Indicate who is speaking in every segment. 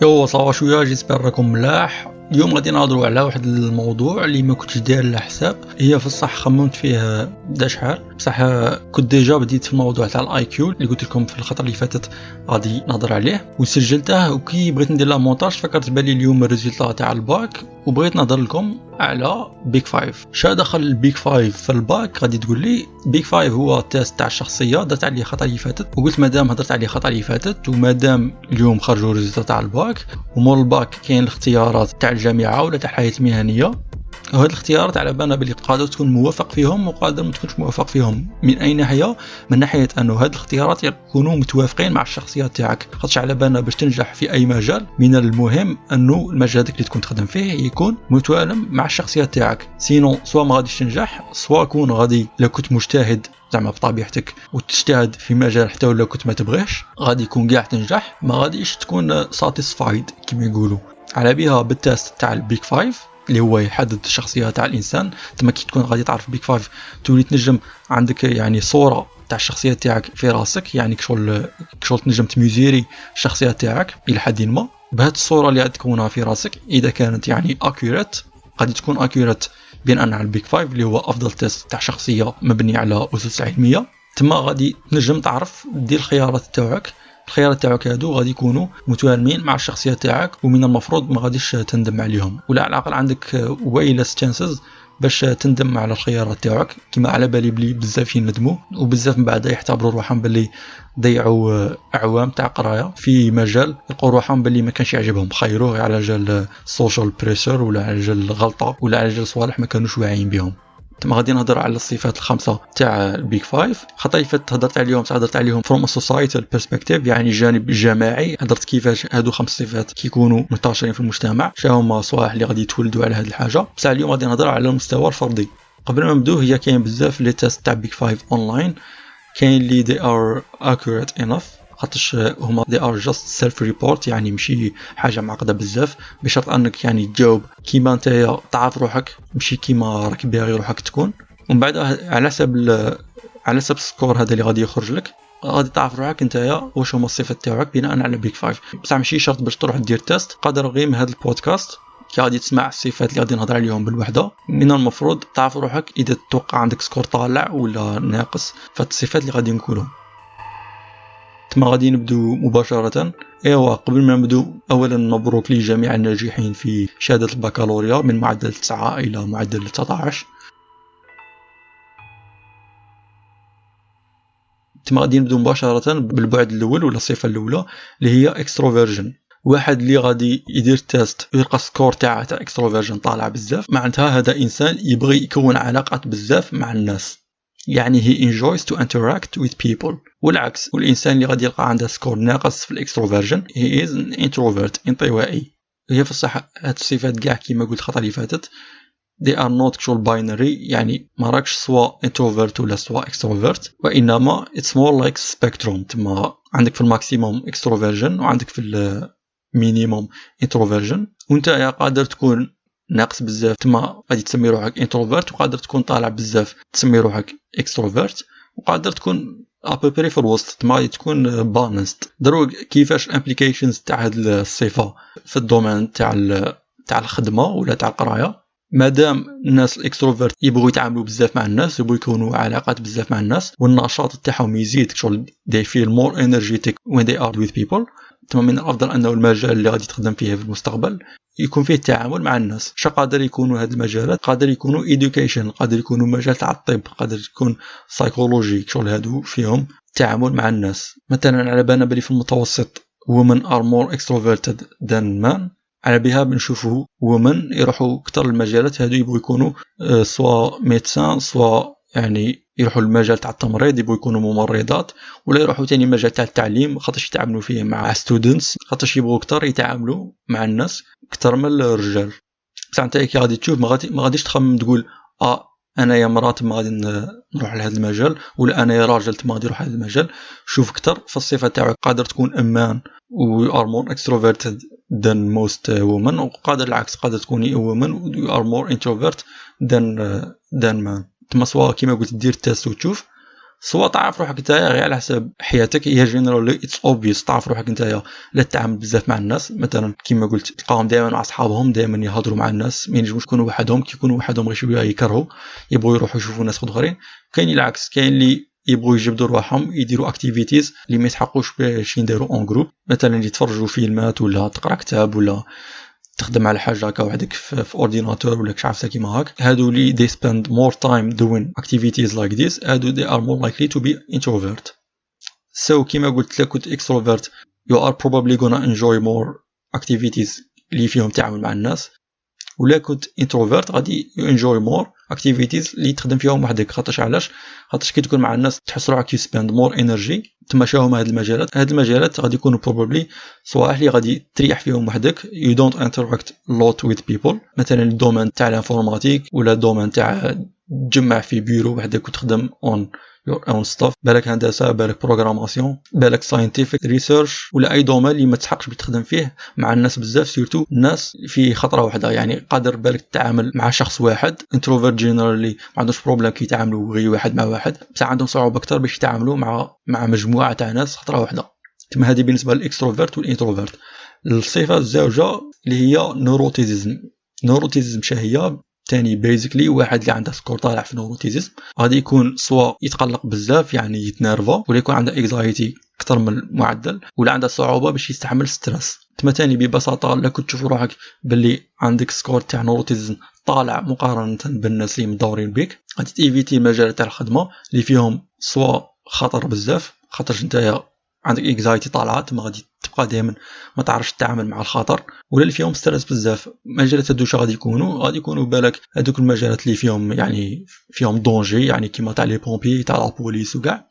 Speaker 1: يو صافا شويه جيسبر راكم ملاح. اليوم غادي نهضروا على واحد الموضوع اللي ما كنتش داير له حساب. هي في الصح خممت فيه دا شحال بصح كنت ديجا بديت في الموضوع تاع الاي كيو اللي قلت لكم في الخطره اللي فاتت غادي نهضر عليه وسجلته. وكي بغيت ندير لا مونتاج فكرت بالي اليوم الريزلت تاع الباك وبغيت نهضر لكم على بيك 5. شا دخل البيك 5 في الباك؟ غادي تقول لي بيك 5 هو تيست تاع الشخصيه درت عليه الخطره اللي فاتت، وقلت مادام هضرت عليه الخطره اللي فاتت ومادام اليوم خرجوا الريزلت تاع الباك ومور الباك كاين الاختيارات تاع الجامعه ولا تاع الحياه المهنيه، وهاد الاختيارات على بالنا بلي قادر تكون موافق فيهم وقادر ما تكونش موافق فيهم. من اي ناحيه؟ من ناحيه انه هاد الاختيارات يكونوا متوافقين مع الشخصيه تاعك، خاطش على بالنا باش تنجح في اي مجال من المهم انه المجال هذاك اللي تكون تخدم فيه يكون متوالم مع الشخصيه تاعك، سينو سواء ما غاديش تنجح سواء كون غادي لو كنت مجتهد زعما بطبيعتك وتجتهد في مجال حتى ولا كنت ما تبغيش غادي يكون كاع تنجح، ما غاديش تكون ساتيسفايد كما يقولوا. على بها بالتست تاع البيك 5 اللي هو يحدد الشخصيه تاع الانسان. تما كي تكون غادي تعرف بيك 5 تولي تنجم عندك يعني صوره تاع الشخصيه تاعك في راسك، يعني كشغل تنجم تميزيري الشخصيه تاعك الى حد ما بهذه الصوره اللي تكونها في راسك. اذا كانت يعني اكيوريت غادي تكون اكيوريت بناء على البيك 5 اللي هو افضل تيست تاع شخصيه مبني على اسس علميه. تما غادي تنجم تعرف دير الخيارات تاعك. الخيارات تاعك هادو غادي يكونوا متوالمين مع الشخصيه تاعك ومن المفروض ما غاديش تندم عليهم، ولا على الاقل عندك ويلس تشانسز باش تندم على الخيارات تاعك. كما على بالي بلي بزاف يندموا وبزاف من بعد يعتبروا روحهم باللي ضيعوا اعوام تاع قرايه في مجال يلقوا روحهم باللي ما كانش يعجبهم، خيروه على جال السوشيال بريشر ولا على جال الغلطه ولا على جال صوالح ما كانوش واعيين بهم. تما غادي نهضر على الصفات الخمسه تاع البيك 5. خطا فات هضرت عليهم فروم سوسايتال بيرسبكتيف، يعني الجانب الجماعي. هضرت كيفاش هادو خمس صفات كيكونوا منتشرين في المجتمع، شنو هما الصوالح اللي غادي يتولدوا على هذه الحاجه. بصح اليوم غادي نهضر على المستوى الفردي. قبل ما نبداو هي كاين بزاف لي تيست تاع بيك 5 اونلاين، كاين اللي they are accurate enough خاطرش هما they are just self report، يعني ماشي حاجه معقده بزاف بشرط انك يعني تجاوب كيما انت تعرف روحك ماشي كيما راك باغي روحك تكون. ومن بعد على حسب السكور هذا اللي غادي يخرج لك غادي تعرف روحك انت واش هما الصفات تاعك بناء على بيك 5. بصح ماشي شرط باش تروح دير تيست، قادر غير من هذا البودكاست كي غادي تسمع الصفات اللي غادي نهضر عليهم بالوحده من المفروض تعرف روحك اذا تتوقع عندك سكور طالع ولا ناقص فهاد الصفات اللي غادي نقولهم. تما غادي نبدو مباشره. ايوا قبل ما نبدو اولا مبروك لجميع الناجحين في شهاده البكالوريا من معدل 9 الى معدل 19. تما غادي نبدو مباشره بالبعد الاول ولا الصفه الاولى اللي هي اكستروفيرجن. واحد اللي غادي يدير تيست ويلقى سكور تاع اكستروفيرجن طالع بزاف معناتها هذا انسان يبغي يكون علاقات بزاف مع الناس، يعني he enjoys to interact with people. والعكس، والإنسان اللي غادي يلقى عنده سكور ناقص في الاكستروفيرجن he is an introvert، انطوائي. هي في الصح هاد الصفات كاع كيما قلت الخطره اللي فاتت they are not actual binary، يعني ما راكش سواء introvert ولا سواء extrovert، وإنما it's more like spectrum. تما عندك في الماكسيموم extroversion وعندك في المينيموم introversion، وانت قادر تكون ناقص بزاف تما غادي تسمي روحك انتروفيرت، وقادر تكون طالع بزاف تسمي روحك اكستروفيرت، وقادر تكون ابوبري في الوسط تما غادي تكون بالانسد. دروك كيفاش امبليكيشنز تاع هاد الصفه في الدومين تاع الخدمه ولا تاع القرايه. مادام الناس الاكستروفيرت يبغوا يتعاملوا بزاف مع الناس، يبغوا يكونوا علاقات بزاف مع الناس والنشاط تاعهم يزيد، شغل they feel more energetic when they are with people. تما من الافضل انه المجال اللي غادي تخدم فيه في المستقبل يكون فيه التعامل مع الناس. شا قادر يكونوا هاد المجالات؟ قادر يكونوا education، قادر يكونوا مجال تاع الطب، قادر يكون psychology، شغل هادو فيهم تعامل مع الناس. مثلا على بالنا بلي في المتوسط women are more extroverted than men، على بها بنشوفوا women يروحوا اكثر المجالات هادو يبغوا يكونوا سواء ميدسان سواء يعني يروحوا المجال تاع التمريض يبغوا يكونوا ممرضات، ولا يروحوا تاني مجال تاع التعليم خاطرش يتعاملوا فيه مع ستودنتس، خاطرش يبغوا اكثر يتعاملوا مع الناس اكثر من الرجال. بصح انت كي غادي تشوف ما غاديش تخمم تقول انا يا مرات ما غادي نروح لهذا المجال، ولا انا يا راجل ما غادي نروح لهذا المجال. شوف اكثر في الصفه تاعك، قادر تكون امان و are more extroverted than most women، وقادر العكس قادر تكوني woman و you are more introvert than man. تما سواء كيما قلت دير تيست وتشوف سواء تعرف روحك نتايا غير على حساب حياتك، هي جينيرالي اتس اوبفيوس تعرف روحك نتايا لا تتعامل بزاف مع الناس. مثلا كما قلت تلقاهم دائما مع اصحابهم، دائما يهضروا مع الناس، ما ينجموش يكونوا وحدهم، كي يكونوا وحدهم غير شويه يكرهوا يبغوا يروحوا يشوفوا ناس اخرين. كاين العكس، كاين اللي يبغوا يجبدوا رواحهم يديروا اكتيفيتيز اللي ما يتحقوش باش يديروا اون جروب، مثلا يتفرجوا فيلمات ولا تقرا كتاب ولا تخدم على حاجه هكا وحدك في اورديناتور ولا كيف كيما هاك. هادو اللي they spend more time doing activities like this، هادو they are more likely to be introvert. So كيما قلت لك كنت extrovert you are probably gonna enjoy more activities اللي فيهم تعامل مع الناس، ولا كنت introvert غادي you enjoy more activities اللي تخدم فيهم وحدك. خاطرش علاش؟ خاطرش كي تكون مع الناس تحس روحك you spend more energy. تماشاهم هاد المجالات غادي يكونوا probably صوالح اللي غادي تريح فيهم وحدك. you don't interact a lot with people. مثلا الدومين تاع الانفورماتيك ولا الدومين تاع تجمع في بيرو وحدك وتخدم on your own stuff، بالك هندسه، بالك بروغراماسيون، بالك scientific research، ولا اي دومين اللي ما تحقش بتخدم فيه مع الناس بزاف، سيرتو الناس في خطره واحده. يعني قادر بالك تتعامل مع شخص واحد introvert generally ما عندوش بروبليم كي يتعاملوا غير واحد مع واحد، بصح عندهم صعوبه اكثر باش يتعاملوا مع مجموعه تاع ناس خطره واحده. كما هذه بالنسبه للاكستروفيرت والانتروفيرت. الصفه الزوجه اللي هي نوروتيزم هي تاني بيزيكلي واحد اللي عنده سكور طالع في نوروتيزم غادي يكون سواء يتقلق بزاف يعني يتنرفا، ولا يكون عنده اكزايتي اكثر من المعدل، ولا عنده صعوبه باش يستحمل ستريس. تما تاني ببساطه لا كنت تشوف روحك باللي عندك سكور تاع نوروتيزم طالع مقارنه بالناس اللي مدورين بك، غادي تيفيتي المجال تاع الخدمه اللي فيهم سواء خطر بزاف خاطرش نتايا عندك اكزايتي طالعه، تما غادي تبقى دائما ما تعرفش تتعامل مع الخطر، ولا اللي فيهم ستريس بزاف. مجالات هادو غادي يكونوا بالك هذوك المجالات اللي فيهم يعني فيهم دونجي، يعني كيما تاع لي بومبي تاع لا بوليس وكاع،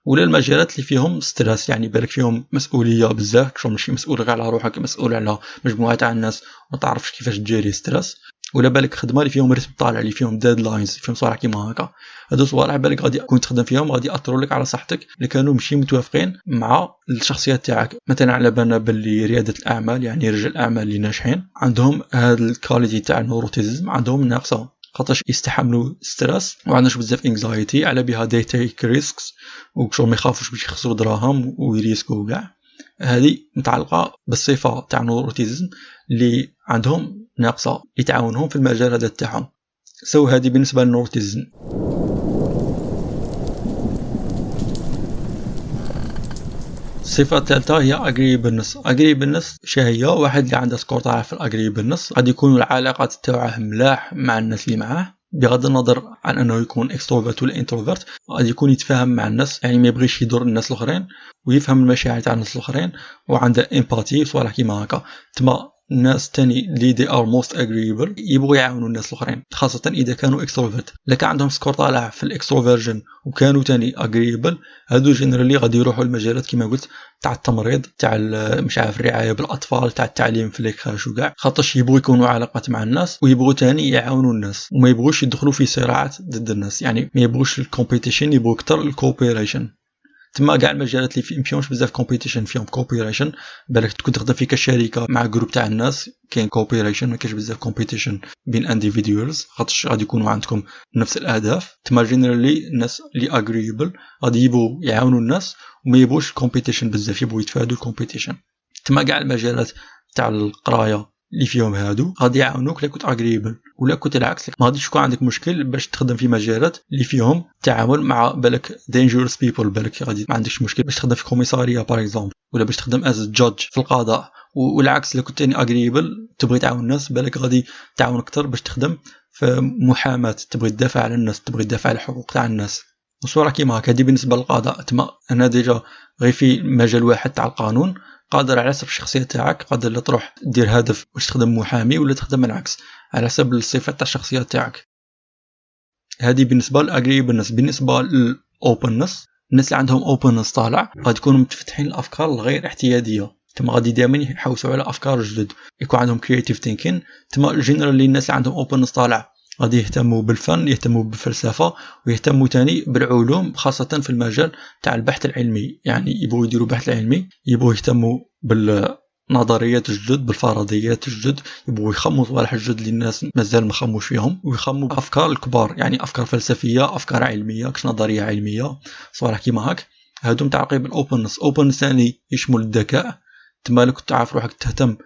Speaker 1: ولا المجالات اللي فيهم ستريس يعني بالك فيهم مسؤوليه بزاف، كشغل ماشي مسؤول غير على روحك، مسؤول على مجموعه تاع الناس ما تعرفش كيفاش تجيري ستريس، ولا بالك خدمه اللي فيهم رتم طالع اللي فيهم ديدلاينز فيهم صوالح كيما هكا. هادو صوالح بالك غادي تكون تخدم فيهم غادي ياثروا لك على صحتك اللي كانوا ماشي متوافقين مع الشخصيات تاعك. مثلا على بالنا باللي رياده الاعمال يعني رجال الاعمال اللي ناجحين عندهم هاد الكاليتي تاع النوروتيزم عندهم ناقصه، خاطرش يستحملوا ستريس وعندهمش بزاف انكزايتي، على بها دي تيك ريسكس وشغل ما يخافوش باش يخسروا دراهم ويريسكوا كاع. هذه متعلقه بالصفه تاع النوروتيزم اللي عندهم ناقصه يتعاونهم في المجال هذا تاعهم. سو هذه بالنسبه للنوروتيزم. الصفه الثالثه هي اغريبلنس. هي واحد اللي عنده سكور طالع في الاغريبلنس غادي يكون العلاقات تاعه ملاح مع الناس اللي معاه، بغض النظر عن انه يكون اكستروفيرت ولا انتروفيرت، غادي يكون يتفاهم مع الناس، يعني ما يبغيش يضر الناس الاخرين ويفهم المشاعر تاع الناس الاخرين وعنده امباتي وصوالح كيما هكا. تما الناس تاني اللي they are most agreeable يبغوا يعاونوا الناس الاخرين، خاصه اذا كانوا اكستروفيرت. لكن عندهم سكور طالع في الاكستروفيرجن وكانوا تاني agreeable، هادو جينيرالي غادي يروحوا المجالات كيما قلت تاع التمريض، تاع مش عارف الرعايه بالاطفال، تاع التعليم في ليكاش وكاع، خاطرش يبغوا يكونوا علاقات مع الناس ويبغوا تاني يعاونوا الناس وما يبغوش يدخلوا في صراعات ضد الناس، يعني ما يبغوش الكومبيتيشن، يبغوا اكثر الكوبيريشن. تما كاع المجالات اللي فيهمش بزاف كومبيتيشن فيهم كوبيريشن، بالك تكون تخدم في كشركه مع جروب تاع الناس كاين كوبيريشن، ما كاينش بزاف كومبيتيشن بين انديفيدوالز خاطرش غادي يكونوا عندكم نفس الاهداف. تما جينيرالي الناس اللي اغريبل غادي يبغوا يعاونوا الناس وما يبغوش كومبيتيشن بزاف، يبغوا يتفادوا الكومبيتيشن. تما كاع المجالات تاع القرايه اللي فيهم هادو غادي يعاونوك لا كنت اغريبل، ولا كنت العكس ما غاديش يكون عندك مشكل باش تخدم في مجالات اللي فيهم تعامل مع بالك dangerous people، بالك غادي ما عندكش مشكل باش تخدم في كوميساريه باغ اكزومبل، ولا باش تخدم از جادج في القضاء. والعكس لا كنت تاني اغريبل تبغي تعاون الناس، بالك غادي تعاون اكثر باش تخدم في محاماه، تبغي تدافع على الناس، تبغي تدافع على الحقوق تاع الناس وصوره كيما هكا. هذه بالنسبه للقضاء. تما انا ديجا غير في مجال واحد تاع القانون، قادر على حسب الشخصيه تاعك قادر لا تروح دير هدف واش تخدم محامي ولا تخدم العكس على حسب الصفات تاع الشخصيه تاعك. هذه بالنسبه للاغريبلنس. بالنسبه للاوبنس، الناس اللي عندهم اوبنس طالع غادي يكونوا متفتحين الافكار الغير احتياديه، تما غادي دائما يحوسوا على افكار جدد، يكون عندهم كرياتيف ثينكين. تما جينيرالي الناس اللي عندهم اوبنس طالع غادي يهتموا بالفن، يهتموا بالفلسفه، ويهتموا تاني بالعلوم خاصه في المجال تاع البحث العلمي، يعني يبغوا يديروا بحث علمي، يبغوا يهتموا بالنظريات الجدد بالفرضيات الجدد، يبغوا يخموا صوالح جدد اللي الناس مازال ما خموش فيهم، ويخموا بافكار الكبار يعني افكار فلسفيه، افكار علميه، كش نظريه علميه، صوالح كيما هاك. هادو متعلقين بالاوبنس. اوبنس ثاني يشمل الذكاء، تما لك تعرف روحك تهتم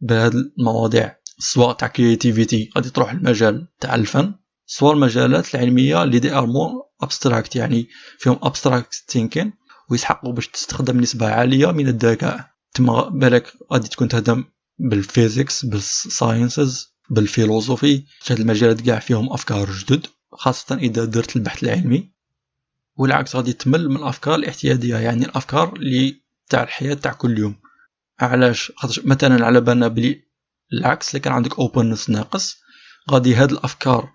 Speaker 1: بهاد المواضيع، سواء تاع كرياتيفيتي غادي تروح المجال تاع الفن، سواء المجالات العلميه اللي دي ار مور ابستراكت يعني فيهم ابستراكت ثينكين ويسحقوا باش تستخدم نسبه عاليه من الذكاء. تما بالك غادي تكون تهتم بالفيزيكس، بالساينسز، بالفيلوسوفي، هاد المجالات كاع فيهم افكار جدد، خاصه اذا درت البحث العلمي. والعكس غادي تمل من الافكار الاعتياديه يعني الافكار اللي تاع الحياه تاع كل يوم. علاش؟ خاطر مثلا على بالنا بلي العكس، اللي كان عندك اوبنس ناقص غادي هاد الافكار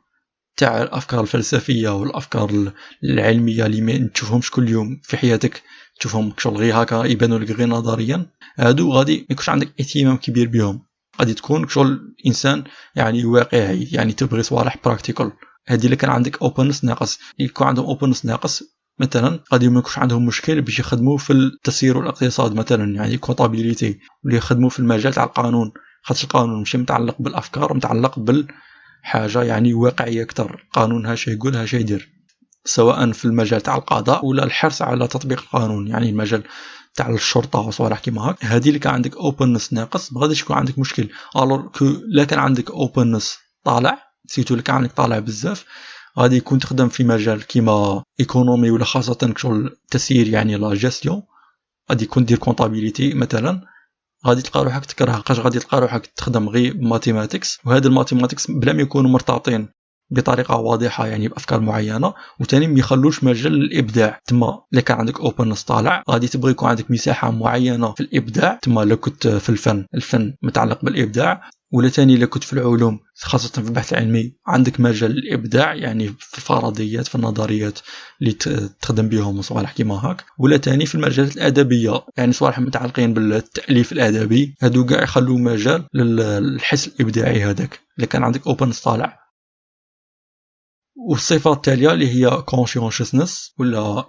Speaker 1: تاع الافكار الفلسفيه والافكار العلميه اللي ما تشوفهمش كل يوم في حياتك، تشوفهم شغل غير هكا يبانوا لك غير نظريا، هادو غادي ما يكونش عندك اهتمام كبير بهم، غادي تكون شغل انسان يعني واقعي، يعني تبغي صوالح براكتيكال. هادي اللي كان عندك اوبنس ناقص. يكون عندهم اوبنس ناقص مثلا غادي ما يكونش عندهم مشكل باش يخدموا في التسيير والاقتصاد مثلا، يعني كونطابيليتي، ولا يخدموا في المجال تاع القانون، خاطر القانون ماشي متعلق بالافكار، متعلق بالحاجه يعني واقعيه اكثر. القانون هاش يقول هاش يدير، سواء في المجال تاع القضاء ولا الحرص على تطبيق القانون، يعني المجال تاع الشرطه وصوالح كيما هاك. هذه اللي كان عندك اوبنس ناقص ما غاديش يكون عندك مشكل. الور كو لا كان عندك اوبنس طالع، سيتو اللي كان عندك طالع بزاف، غادي يكون تخدم في مجال كيما ايكونومي ولا خاصه شغل التسيير يعني لا جيستيون، غادي يكون دير كونطابيليتي مثلا، غادي تلقى روحك تكره، غادي تلقى روحك تخدم غير ماتيماتيكس، وهذا الماتيماتيكس بلا ما يكونوا مرتبطين بطريقه واضحه يعني بافكار معينه، وثاني ما يخلوش مجال للابداع. تما الا كان عندك اوبنس طالع غادي تبغي يكون عندك مساحه معينه في الابداع. تما لو كنت في الفن متعلق بالابداع، ولا ثاني الا كنت في العلوم خاصه في البحث العلمي عندك مجال للابداع يعني في الفرضيات، في النظريات اللي تخدم بهم وصوالح كيما هاك، ولا ثاني في المجالات الادبيه يعني صوالح متعلقين بالتاليف الادبي، هادو كاع يخلوا مجال للحس الابداعي هذاك اللي كان عندك اوبنس طالع. والصفه التاليه اللي هي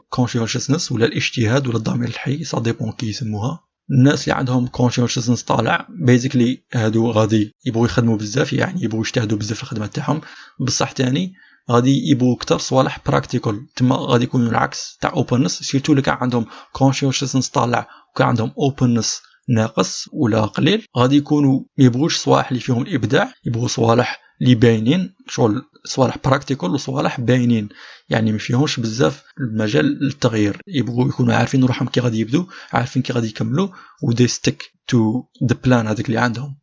Speaker 1: كونشيونسنس ولا الاجتهاد ولا الضمير الحي، سا ديبون كي يسموها. الناس اللي عندهم كونشيونسنس طالع بيزيكلي هادو غادي يبغوا يخدموا بزاف، يعني يبغوا يجتهدوا بزاف في الخدمه تاعهم، بصح تاني غادي يبغوا اكثر صوالح براكتيكال. تما غادي يكون العكس تاع اوبنس، سيرتو اللي كان عندهم كونشيونسنس طالع وكان عندهم اوبنس ناقص ولا قليل، غادي يكونوا ما يبغوش صوالح اللي فيهم الابداع، يبغوا صوالح اللي باينين، شغل صوالح براكتيكال وصوالح باينين يعني ما فيهمش بزاف المجال للتغيير. يبغوا يكونوا عارفين روحهم كي غادي يبدو، عارفين كي غادي يكملوا، ودي ستيك تو ذا بلان هذاك اللي عندهم.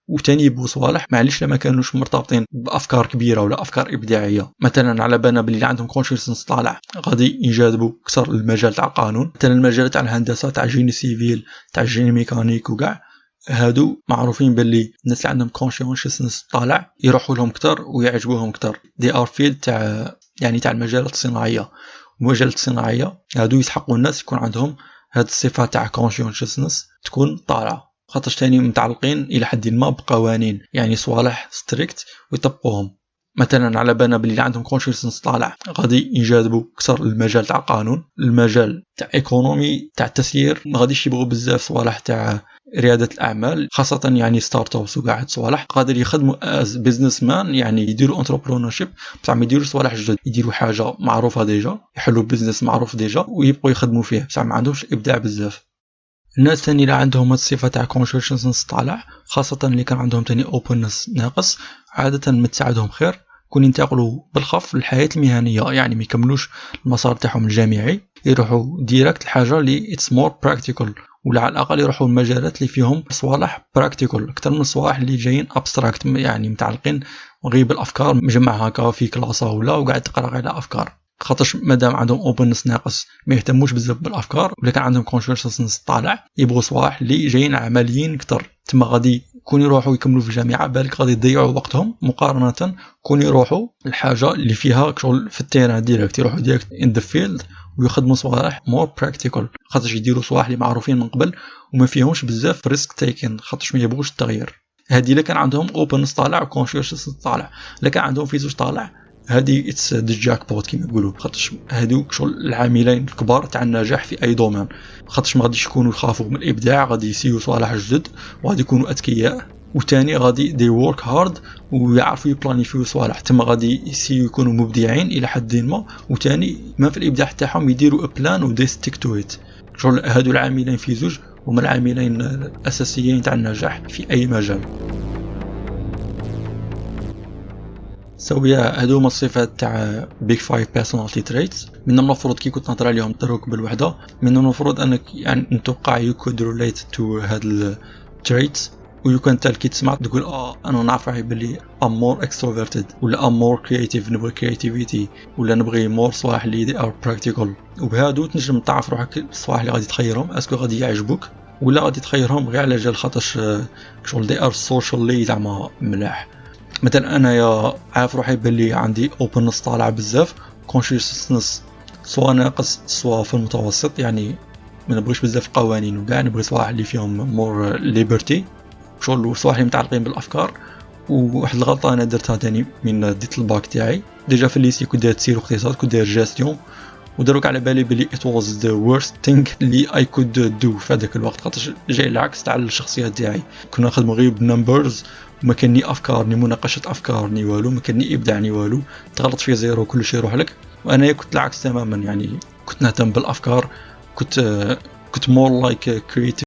Speaker 1: وثاني يبغوا صوالح معليش لما كانوش مرتبطين بافكار كبيره ولا افكار ابداعيه. مثلا على بالنا بلي عندهم كونشيسنس طالع غادي ينجذبوا اكثر المجال تاع القانون، مثلا المجال تاع الهندسه، تاع جيني سيفيل، تاع جيني ميكانيك، وكاع هادو معروفين باللي الناس اللي عندهم كونشيسنس طالع يروحوا لهم اكثر ويعجبوهم اكثر. دي ار فيلد تاع يعني تاع المجالات الصناعيه. المجالات الصناعيه هادو يسحقوا الناس يكون عندهم هاد الصفه تاع كونشيسنس تكون طالعه، خاطر ثاني متعلقين الى حد ما بقوانين يعني صوالح ستريكت ويطبقوهم. مثلا على بالنا باللي عندهم كونشيسنس طالع غادي ينجذبوا اكثر المجال تاع القانون، المجال تاع ايكونومي، تاع التسيير ما غاديش يبغوا بزاف صوالح تاع رياده الاعمال، خاصه يعني ستارت ابس وكاع صوالح قادر يخدموا از بيزنس مان، يعني يديروا انتربرونورشيب بصح ما يديروش صوالح جدد، يديروا حاجه معروفه ديجا، يحلوا بيزنس معروف ديجا ويبقوا يخدموا فيه بصح ما عندهمش ابداع بزاف. الناس الثاني اللي عندهم الصفه تاع كونشيسنس طالع، خاصه اللي كان عندهم ثاني اوبنس ناقص، عاده متساعدهم خير كون ينتقلوا بالخف للحياه المهنيه، يعني ما يكملوش المسار تاعهم الجامعي، يروحوا ديريكت الحاجه اللي اتس مور براكتيكال، ولا على الاقل يروحوا المجالات اللي فيهم صوالح براكتيكال اكثر من الصوالح اللي جايين ابستراكت، يعني متعلقين غير بالافكار مجمع هكا في كلاسه وقاعد تقرا غير افكار. خاطرش مادام عندهم اوبنس ناقص ما يهتموش بزاف بالافكار، ولا كان عندهم كونشيسنس طالع يبغوا صوالح اللي جايين عمليين اكثر. تما غادي كون يروحوا يكملوا في الجامعه بالك غادي يضيعوا وقتهم مقارنه كون يروحوا الحاجه اللي فيها شغل في التيران ديريكت، يروحوا ديريكت ان ذا فيلد ويخدموا صوالح مور براكتيكال، خاطرش يديروا صوالح اللي معروفين من قبل وما فيهمش بزاف ريسك تيكن، خاطرش ما يبغوش التغيير. هذه اللي كان عندهم اوبنس طالع وكونشيسنس طالع. اللي كان عندهم فيزوش طالع هذه اتس ذا جاك بوت كيما يقولوا، خاطرش هادو شغل العاملين الكبار تاع النجاح في اي دومين، خاطرش ما غاديش يكونوا يخافوا من الابداع، غادي يسيو صوالح جدد وغادي يكونوا اذكياء، وثاني غادي دي وورك هارد ويعرفوا يبلانيفيو صوالح، تما غادي يسيو يكونوا مبدعين الى حد ما، وثاني ما في الابداع تاعهم يديروا بلان ودي ستيك تو ات. شغل هادو العاملين في زوج هما العاملين الاساسيين تاع النجاح في اي مجال. سويا هادو هما الصفات تاع بيج 5 بيرسوناليتي تريتس. من المفروض كي كنت نهضر عليهم دروك بالوحده، من المفروض انك يعني نتوقع يو كود ريليت تو هاد التريتس، و you can tell كي تسمع تقول انا نعرف روحي بلي I'm more extroverted ولا I'm more creative، نبغي creativity ولا نبغي more صوالح اللي are practical. وبهادو تنجم تعرف روحك الصوالح اللي غادي تخيرهم اسكو غادي يعجبوك ولا غادي تخيرهم غير على جال خاطرش شغل they are socially زعما ملاح. مثلا انايا عارف روحي بلي عندي openness طالع بزاف، consciousness سواء ناقص سواء في المتوسط، يعني ما نبغيش بزاف قوانين وكاع نبغي صوالح اللي فيهم more liberty، شغل صوالح اللي متعلقين بالافكار. وواحد الغلطه انا درتها تاني من ديت الباك تاعي، ديجا في الليسي كنت داير تسير اقتصاد، كنت داير جاستيون، ودروك على بالي بلي it was the worst thing اللي I could do في هذاك الوقت، خاطر جاي العكس تاع الشخصيه تاعي، كنا نخدموا غير بنمبرز وما كان ني افكار ني مناقشه افكار ني والو، ما كان ني ابداع ني والو، تغلط في زيرو كل شيء يروح لك. وانا كنت العكس تماما، يعني كنت نهتم بالافكار، كنت more like creative